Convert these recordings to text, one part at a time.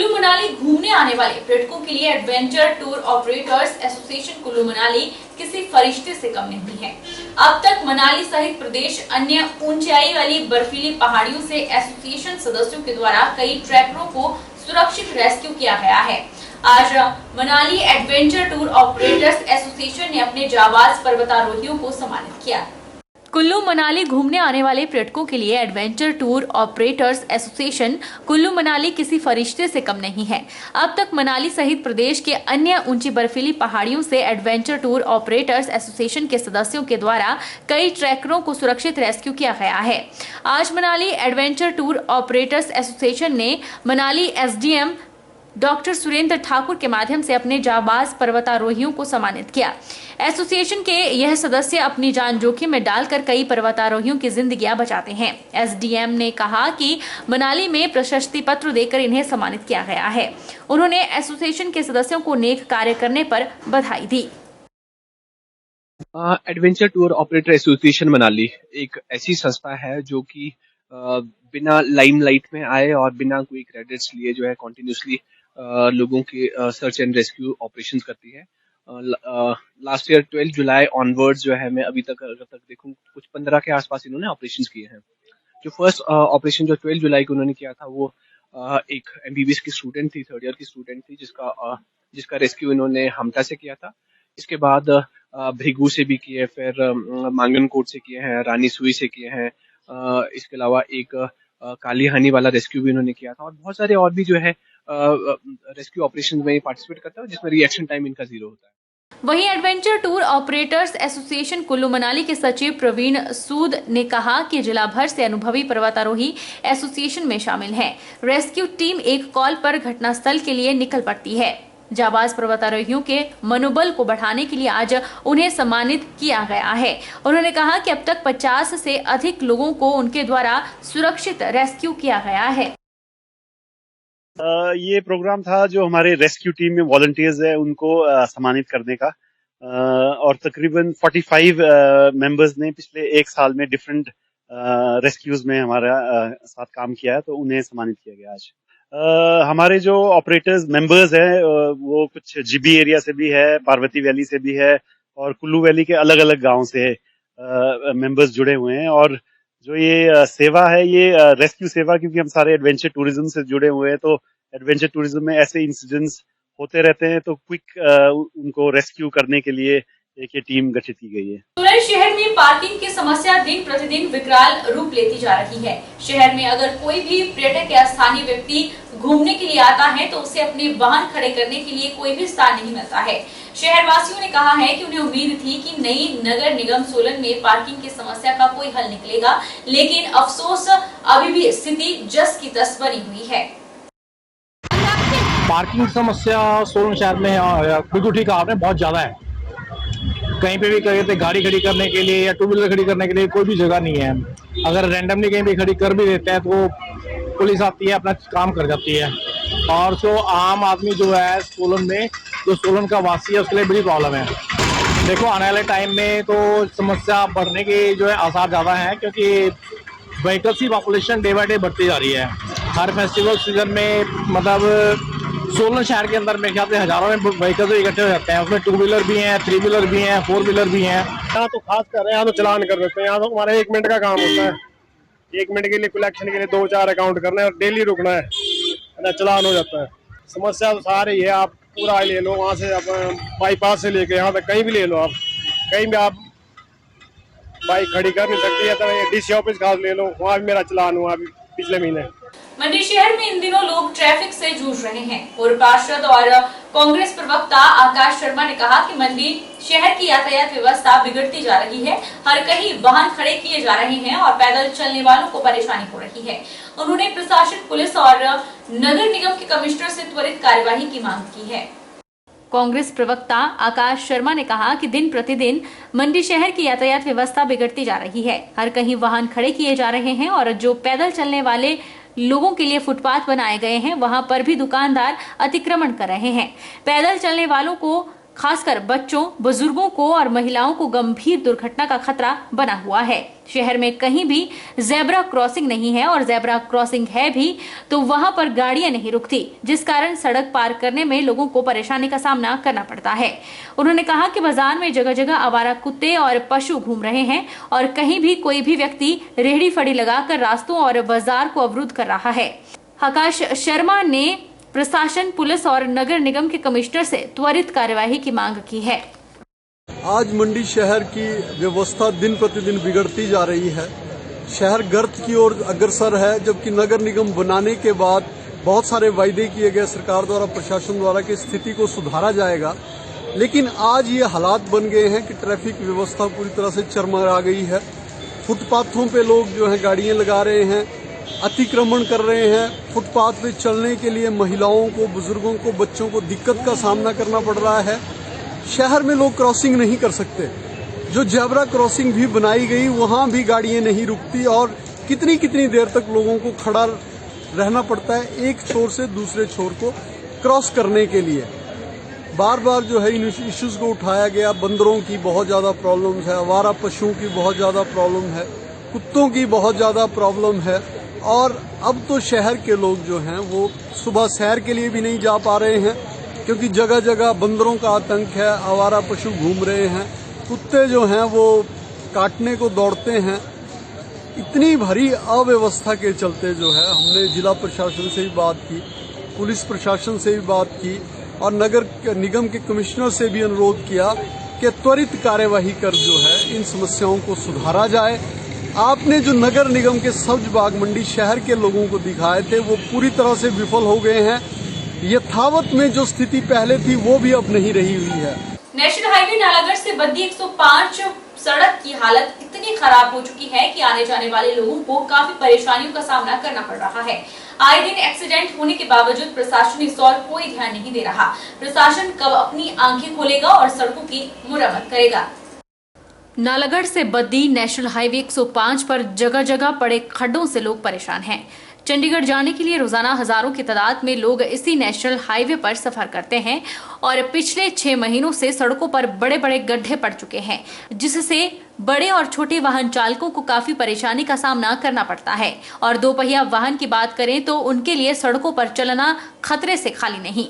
कुल्लू मनाली घूमने आने वाले पर्यटकों के लिए adventure tour operators association Kullu Manali किसी फरिश्ते से कम नहीं है। अब तक मनाली सहित प्रदेश अन्य ऊंचाई वाली बर्फीली पहाड़ियों से एसोसिएशन सदस्यों के द्वारा कई ट्रैकरों को सुरक्षित रेस्क्यू किया गया है। आज Manali adventure tour operators association ने अपने जाबाज पर्वतारोहियों को सम्मानित किया। कुल्लू मनाली घूमने आने वाले पर्यटकों के लिए adventure tour operators association Kullu Manali किसी फरिश्ते से कम नहीं है। अब तक मनाली सहित प्रदेश के अन्य ऊंची बर्फीली पहाड़ियों से एडवेंचर टूर ऑपरेटर्स एसोसिएशन के सदस्यों के द्वारा कई ट्रैकरों को सुरक्षित रेस्क्यू किया गया है। आज Manali adventure tour operators association ने मनाली एसडीएम डॉक्टर सुरेंद्र ठाकुर के माध्यम से अपने जाबाज पर्वतारोहियों को सम्मानित किया। एसोसिएशन के यह सदस्य अपनी जान जोखिम में डालकर कई पर्वतारोहियों की जिंदगियां बचाते हैं। एसडीएम ने कहा कि मनाली में प्रशस्ति पत्र देकर इन्हें सम्मानित किया गया है। उन्होंने एसोसिएशन के सदस्यों को नेक कार्य करने पर बधाई दी। Adventure tour operator association Manali एक ऐसी संस्था है जो कि बिना लाइमलाइट में आए और बिना कोई क्रेडिट्स लिए जो है कॉन्टिन्यूसली लोगों के सर्च एंड रेस्क्यू ऑपरेशंस करती है। लास्ट ईयर 12 जुलाई ऑनवर्ड्स जो है मैं अभी तक अगर तक देखूं कुछ 15 के आसपास इन्होंने ऑपरेशंस किए हैं। जो फर्स्ट ऑपरेशन जो 12 जुलाई को उन्होंने किया था वो एक एमबीबीएस की स्टूडेंट थी, 3rd ईयर की स्टूडेंट थी जिसका रेस्क्यू इन्होंने हमटा से किया था। इसके बाद भृगु से भी किए, फिर मांगनकोट से किए हैं, रानी सुई से किए हैं। इसके अलावा एक काली हानी वाला रेस्क्यू भी उन्होंने किया था और बहुत सारे और भी जो है रेस्क्यू ऑपरेशन में पार्टिसिपेट करता है जिसमें रिएक्शन टाइम इनका 0 होता है। वहीं adventure tour operators association Kullu Manali के सचिव प्रवीण सूद ने कहा कि जिला भर से अनुभवी पर्वतारोही एसोसिएशन में शामिल हैं। रेस्क्यू टीम एक कॉल पर घटनास्थल के लिए निकल पड़ती है। जाबाज पर्वतारोहियों के मनोबल को बढ़ाने के लिए आज उन्हें सम्मानित किया गया है। उन्होंने कहा कि अब तक 50 से अधिक लोगों को उनके द्वारा सुरक्षित रेस्क्यू किया गया है। ये प्रोग्राम था जो हमारे रेस्क्यू टीम में वॉलंटियर्स है उनको सम्मानित करने का और तकरीबन 45 मेंबर्स ने पिछले 1 साल में डिफरेंट रेस्क्यूज में हमारा साथ काम किया है, तो उन्हें सम्मानित किया गया आज। हमारे जो ऑपरेटर्स मेंबर्स हैं वो कुछ जीबी एरिया से भी है, पार्वती वैली से भी है और कुल्लू वैली के अलग अलग गांव से मेंबर्स जुड़े हुए हैं। और जो ये सेवा है ये रेस्क्यू सेवा, क्योंकि हम सारे एडवेंचर टूरिज्म से जुड़े हुए हैं तो एडवेंचर टूरिज्म में ऐसे इंसिडेंट्स होते रहते हैं, तो क्विक उनको रेस्क्यू करने के लिए एक ये टीम गठित की गई है। सोलन शहर में पार्किंग की समस्या दिन प्रतिदिन विकराल रूप लेती जा रही है। शहर में अगर कोई भी पर्यटक या स्थानीय व्यक्ति घूमने के लिए आता है तो उसे अपने वाहन खड़े करने के लिए कोई भी स्थान नहीं मिलता है। शहर वासियों ने कहा है कि उन्हें उम्मीद थी कि नई नगर निगम सोलन में पार्किंग की समस्या का कोई हल निकलेगा, लेकिन अफसोस अभी भी स्थिति जस की तस बनी हुई है। पार्किंग समस्या सोलन शहर में बिल्कुल ठीक आपने बहुत ज्यादा है। कहीं पे भी कहते गाड़ी खड़ी करने के लिए या 2 व्हीलर खड़ी करने के लिए कोई भी जगह नहीं है। अगर रैंडमली कहीं भी खड़ी कर भी देते हैं तो पुलिस आती है, अपना काम कर जाती है। और जो आम आदमी जो है सोलन में, जो सोलन का वासी है, उसके लिए बड़ी प्रॉब्लम है। देखो आने वाले टाइम में तो समस्या बढ़ने के जो है आसार ज़्यादा है, क्योंकि व्हीकल्स की पॉपुलेशन डे बाई डे बढ़ती जा रही है। हर फेस्टिवल सीजन में मतलब सोलन शहर के अंदर मेरे ख्याल से हजारों में व्हीकल्स इकट्ठे हो जाते हैं। उसमें 2 व्हीलर भी हैं, 3 व्हीलर भी हैं, 4 व्हीलर भी हैं। यहाँ तो खास कर रहे हैं, यहाँ तो चलान कर देते हैं। यहाँ तो हमारा 1 मिनट का काम होता है। 1 मिनट के लिए कलेक्शन के लिए 2-4 अकाउंट करना है और डेली रुकना है, चलान हो जाता है। समस्या तो सारी है, आप पूरा ले लो, वहाँ से आप बाईपास से लेके यहाँ तक कहीं भी ले लो, आप कहीं भी आप बाइक खड़ी कर नहीं सकती है। तो डीसी ऑफिस खास ले लो, वहाँ भी मेरा चलान हुआ अभी पिछले महीने। मंडी शहर में इन दिनों लोग ट्रैफिक से जूझ रहे हैं। पूर्व पार्षद और कांग्रेस प्रवक्ता आकाश शर्मा ने कहा कि मंडी शहर की यातायात व्यवस्था बिगड़ती जा रही है। हर कहीं वाहन खड़े किए जा रहे हैं और पैदल चलने वालों को परेशानी हो रही है। उन्होंने प्रशासन, पुलिस और नगर निगम के कमिश्नर से त्वरित कार्यवाही की मांग की है। कांग्रेस प्रवक्ता आकाश शर्मा ने कहा कि दिन प्रतिदिन मंडी शहर की यातायात व्यवस्था बिगड़ती जा रही है। हर कहीं वाहन खड़े किए जा रहे हैं और जो पैदल चलने वाले लोगों के लिए फुटपाथ बनाए गए हैं वहां पर भी दुकानदार अतिक्रमण कर रहे हैं। पैदल चलने वालों को खासकर बच्चों, बुजुर्गों को और महिलाओं को गंभीर दुर्घटना का खतरा बना हुआ है। शहर में कहीं भी जेब्रा क्रॉसिंग नहीं है और जेब्रा क्रॉसिंग है भी तो वहां पर गाड़ियां नहीं रुकती, जिस कारण सड़क पार करने में लोगों को परेशानी का सामना करना पड़ता है। उन्होंने कहा कि बाजार में जगह जगह आवारा कुत्ते और पशु घूम रहे हैं और कहीं भी कोई भी व्यक्ति रेहड़ी फड़ी लगाकर रास्तों और बाजार को अवरुद्ध कर रहा है। आकाश शर्मा ने प्रशासन, पुलिस और नगर निगम के कमिश्नर से त्वरित कार्यवाही की मांग की है। आज मंडी शहर की व्यवस्था दिन प्रतिदिन बिगड़ती जा रही है। शहर गर्त की ओर अग्रसर है, जबकि नगर निगम बनाने के बाद बहुत सारे वायदे किए गए सरकार द्वारा, प्रशासन द्वारा कि स्थिति को सुधारा जाएगा, लेकिन आज ये हालात बन गए हैं कि ट्रैफिक व्यवस्था पूरी तरह से चरमरा गई है। फुटपाथों पे लोग जो है गाड़ियां लगा रहे हैं, अतिक्रमण कर रहे हैं। फुटपाथ पे चलने के लिए महिलाओं को, बुजुर्गों को, बच्चों को दिक्कत का सामना करना पड़ रहा है। शहर में लोग क्रॉसिंग नहीं कर सकते। जो जेब्रा क्रॉसिंग भी बनाई गई वहां भी गाड़ियां नहीं रुकती और कितनी कितनी देर तक लोगों को खड़ा रहना पड़ता है एक छोर से दूसरे छोर को क्रॉस करने के लिए। बार बार जो है इन इश्यूज को उठाया गया। बंदरों की बहुत ज्यादा प्रॉब्लम है, आवारा पशुओं की बहुत ज्यादा प्रॉब्लम है, कुत्तों की बहुत ज्यादा प्रॉब्लम है और अब तो शहर के लोग जो हैं वो सुबह सैर के लिए भी नहीं जा पा रहे हैं क्योंकि जगह जगह बंदरों का आतंक है, आवारा पशु घूम रहे हैं, कुत्ते जो हैं वो काटने को दौड़ते हैं। इतनी भारी अव्यवस्था के चलते जो है हमने जिला प्रशासन से भी बात की, पुलिस प्रशासन से भी बात की और नगर निगम के कमिश्नर से भी अनुरोध किया कि त्वरित कार्यवाही कर जो है इन समस्याओं को सुधारा जाए। आपने जो नगर निगम के सब्ज बाग मंडी शहर के लोगों को दिखाए थे वो पूरी तरह से विफल हो गए हैं। यथावत में जो स्थिति पहले थी वो भी अब नहीं रही हुई है। नेशनल हाईवे नालागढ़ से बद्दी 105 सड़क की हालत इतनी खराब हो चुकी है कि आने जाने वाले लोगों को काफी परेशानियों का सामना करना पड़ रहा है। आए दिन एक्सीडेंट होने के बावजूद प्रशासन इस ओर कोई ध्यान नहीं दे रहा। प्रशासन कब अपनी आंखें खोलेगा और सड़कों की मुरम्मत करेगा? नालागढ़ से बद्दी नेशनल हाईवे 105 पर जगह जगह पड़े खड्डों से लोग परेशान हैं। चंडीगढ़ जाने के लिए रोजाना हजारों की तादाद में लोग इसी नेशनल हाईवे पर सफर करते हैं और पिछले 6 महीनों से सड़कों पर बड़े बड़े गड्ढे पड़ चुके हैं, जिससे बड़े और छोटे वाहन चालकों को काफी परेशानी का सामना करना पड़ता है। और 2 पहिया वाहन की बात करें तो उनके लिए सड़कों पर चलना खतरे से खाली नहीं।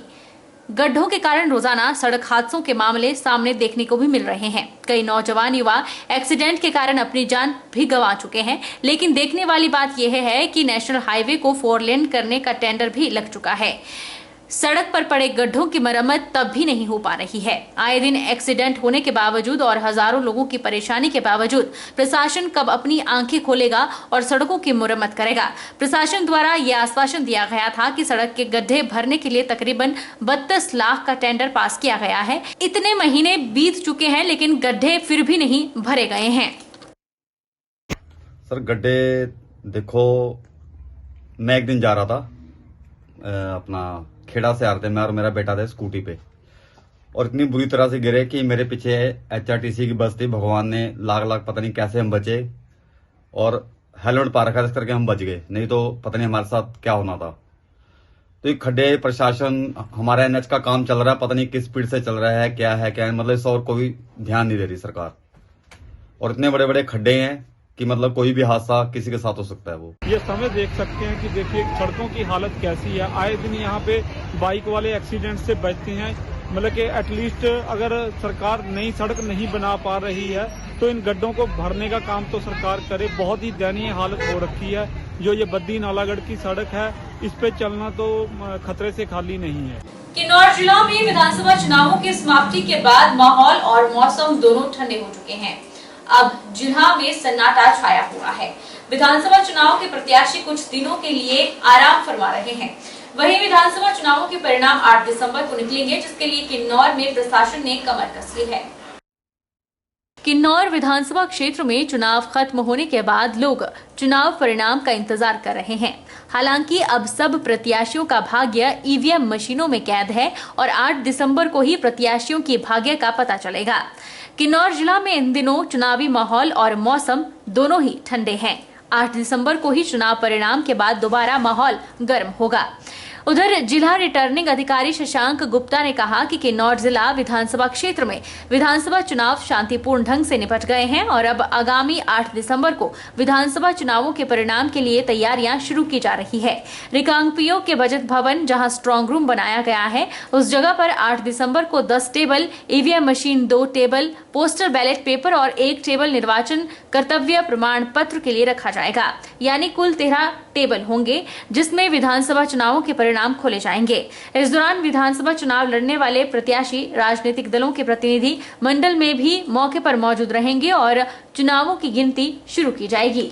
गड्ढों के कारण रोजाना सड़क हादसों के मामले सामने देखने को भी मिल रहे हैं। कई नौजवान युवा एक्सीडेंट के कारण अपनी जान भी गंवा चुके हैं। लेकिन देखने वाली बात यह है कि नेशनल हाईवे को 4 लेन करने का टेंडर भी लग चुका है। सड़क पर पड़े गड्ढों की मरम्मत तब भी नहीं हो पा रही है। आए दिन एक्सीडेंट होने के बावजूद और हजारों लोगों की परेशानी के बावजूद प्रशासन कब अपनी आंखें खोलेगा और सड़कों की मुरम्मत करेगा? प्रशासन द्वारा यह आश्वासन दिया गया था कि सड़क के गड्ढे भरने के लिए तकरीबन 32 लाख का टेंडर पास किया गया है। इतने महीने बीत चुके हैं लेकिन गड्ढे फिर भी नहीं भरे गए हैं। सर गड्ढे देखो, मैं एक दिन जा रहा था अपना खेड़ा से आ रहे थे, मैं और मेरा बेटा थे स्कूटी पे, और इतनी बुरी तरह से गिरे कि मेरे पीछे HRTC की बस थी। भगवान ने लाख पता नहीं कैसे हम बचे और हेलमेट पा रखा था, इस करके हम बच गए, नहीं तो पता नहीं हमारे साथ क्या होना था। तो ये खड्डे प्रशासन, हमारा NH का काम चल रहा है, पता नहीं किस स्पीड से चल रहा है, क्या है मतलब इस और कोई ध्यान नहीं दे रही सरकार। और इतने बड़े बड़े खड्डे हैं कि मतलब कोई भी हादसा किसी के साथ हो सकता है। वो ये समय देख सकते हैं कि देखिए सड़कों की हालत कैसी है। आए दिन यहाँ पे बाइक वाले एक्सीडेंट से बचते हैं। मतलब कि एटलीस्ट अगर सरकार नई सड़क नहीं बना पा रही है तो इन गड्ढों को भरने का काम तो सरकार करे। बहुत ही दयनीय हालत हो रखी है। जो ये बद्दी नालागढ़ की सड़क है, इस पे चलना तो खतरे से खाली नहीं है। किन्नौर जिला में विधानसभा चुनावों की समाप्ति के बाद माहौल और मौसम दोनों ठंडे हो चुके हैं। अब जिला में सन्नाटा छाया हुआ है। विधानसभा चुनाव के प्रत्याशी कुछ दिनों के लिए आराम फरमा रहे हैं। वहीं विधानसभा चुनावों के परिणाम 8 दिसंबर को निकलेंगे, जिसके लिए किन्नौर में प्रशासन ने कमर कस ली है। किन्नौर विधानसभा क्षेत्र में चुनाव खत्म होने के बाद लोग चुनाव परिणाम का इंतजार कर रहे हैं। हालांकि अब सब प्रत्याशियों का भाग्य EVM मशीनों में कैद है और 8 दिसंबर को ही प्रत्याशियों की भाग्य का पता चलेगा। किन्नौर जिला में इन दिनों चुनावी माहौल और मौसम दोनों ही ठंडे हैं। 8 दिसंबर को ही चुनाव परिणाम के बाद दोबारा माहौल गर्म होगा। उधर जिला रिटर्निंग अधिकारी शशांक गुप्ता ने कहा कि किन्नौर जिला विधानसभा क्षेत्र में विधानसभा चुनाव शांतिपूर्ण ढंग से निपट गए हैं और अब आगामी 8 दिसंबर को विधानसभा चुनावों के परिणाम के लिए तैयारियां शुरू की जा रही है। रिकांगपिओ के बजट भवन जहां स्ट्रांग रूम बनाया गया है, उस जगह पर 8 दिसंबर को 10 table, EVM machine 2 table, postal ballot paper और 1 टेबल निर्वाचन कर्तव्य प्रमाण पत्र के लिए रखा जाएगा। यानी कुल 13 टेबल होंगे जिसमें विधानसभा चुनावों के परिणाम खोले जाएंगे। इस दौरान विधानसभा चुनाव लड़ने वाले प्रत्याशी, राजनीतिक दलों के प्रतिनिधि मंडल में भी मौके पर मौजूद रहेंगे और चुनावों की गिनती शुरू की जाएगी।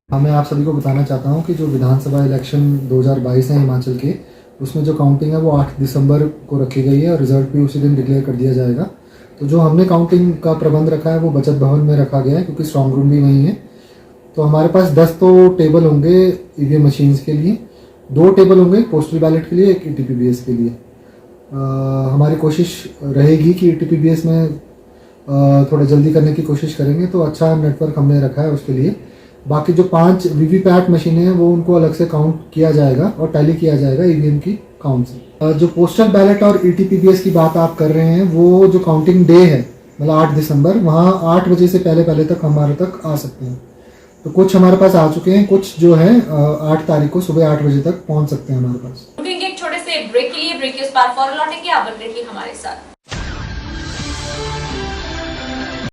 मैं आप सभी को बताना चाहता हूं कि जो विधानसभा इलेक्शन 2022 है हिमाचल के, उसमें जो काउंटिंग है वो 8 दिसंबर को रखी गई है और रिजल्ट भी उसी दिन डिक्लेयर कर दिया जाएगा। तो जो हमने काउंटिंग का प्रबंध रखा है वो बचत भवन में रखा गया है क्योंकि स्ट्रांग रूम भी वहीं है। तो हमारे पास 10 तो टेबल होंगे ईवीएम मशीन्स के लिए, 2 टेबल होंगे पोस्टल बैलेट के लिए, 1 ईटीपीबीएस के लिए। हमारी कोशिश रहेगी कि ईटीपीबीएस में थोड़ा जल्दी करने की कोशिश करेंगे, तो अच्छा नेटवर्क हमने रखा है उसके लिए। बाकी जो 5 वीवीपैट मशीनें हैं वो उनको अलग से काउंट किया जाएगा और टैली किया जाएगा ईवीएम की काउंट से। जो पोस्टल बैलेट और ईटीपीबीएस की बात आप कर रहे हैं, वो जो काउंटिंग डे है मतलब 8 दिसंबर, वहाँ 8 बजे से पहले तक हमारे तक आ सकते हैं। तो कुछ हमारे पास आ चुके हैं, कुछ जो है 8 तारीख को सुबह 8 बजे तक पहुंच सकते हैं हमारे पास। रुकेंगे एक छोटे से ब्रेक के लिए, ब्रेक के उस पार फौरन लौटेंगे। आप बन रहिए हमारे साथ।